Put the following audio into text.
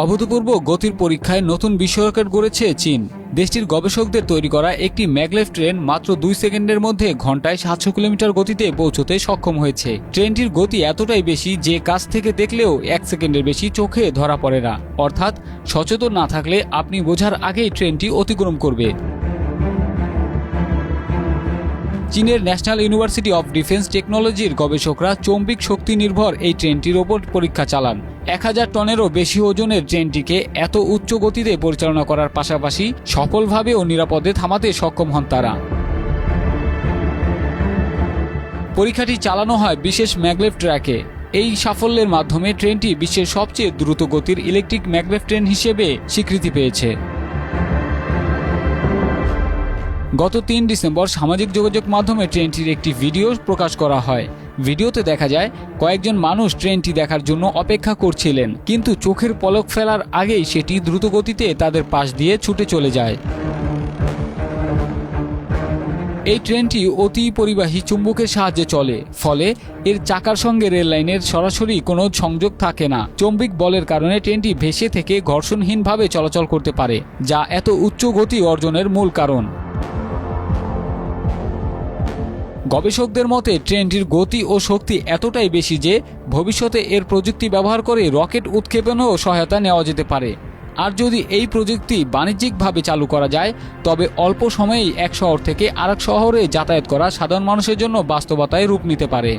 অভূতপূর্ব গতির পরীক্ষায় নতুন বিশ্ব রেকর্ড গড়েছে চীন। দেশটির গবেষকদের তৈরি করা একটি ম্যাগলেভ ট্রেন মাত্র 2 সেকেন্ডের মধ্যে ঘন্টায় 700 কিলোমিটার গতিতে পৌঁছতে সক্ষম হয়েছে। ট্রেনটির গতি এতটাই বেশি যে কাছ থেকে দেখলেও 1 সেকেন্ডের বেশি চোখে ধরা পড়ে না, অর্থাৎ সচেতন না থাকলে আপনি বোঝার আগেই ট্রেনটি অতিক্রম করবে। চীনের ন্যাশনাল ইউনিভার্সিটি অফ ডিফেন্স টেকনোলজির গবেষকরা চৌম্বক শক্তি নির্ভর এই ট্রেনটির ওপর পরীক্ষা চালান। 1000 টনেরও বেশি ওজনের ট্রেনটিকে এত উচ্চ গতিতে পরিচালনা করার পাশাপাশি সফলভাবে ও নিরাপদে থামাতে সক্ষম হন তারা। পরীক্ষাটি চালানো হয় বিশেষ ম্যাগলেভ ট্র্যাকে। এই সাফল্যের মাধ্যমে ট্রেনটি বিশ্বের সবচেয়ে দ্রুত গতির ইলেকট্রিক ম্যাগলেভ ট্রেন হিসেবে স্বীকৃতি পেয়েছে। গত 3 ডিসেম্বর সামাজিক যোগাযোগ মাধ্যমে ট্রেনটির একটি ভিডিও প্রকাশ করা হয়। ভিডিওতে দেখা যায় কয়েকজন মানুষ ট্রেনটি দেখার জন্য অপেক্ষা করছিলেন, কিন্তু চোখের পলক ফেলার আগেই সেটি দ্রুত গতিতে তাদের পাশ দিয়ে ছুটে চলে যায়। এই ট্রেনটি অতি পরিবাহী চুম্বকের সাহায্যে চলে, ফলে এর চাকার সঙ্গে রেল লাইনের সরাসরি কোনো সংযোগ থাকে না। চৌম্বক বলের কারণে ট্রেনটি ভেসে থেকে ঘর্ষণহীনভাবে চলাচল করতে পারে, যা এত উচ্চ গতি অর্জনের মূল কারণ। গবেষকদের মতে ট্রেনটির গতি ও শক্তি এতটাই বেশি যে ভবিষ্যতে এর প্রযুক্তি ব্যবহার করে রকেট উৎক্ষেপণেও সহায়তা নেওয়া যেতে পারে। আর যদি এই প্রযুক্তি বাণিজ্যিকভাবে চালু করা যায়, তবে অল্প সময়েই এক শহর থেকে আরেক শহরে যাতায়াত করা সাধারণ মানুষের জন্য বাস্তবতায় রূপ নিতে পারে।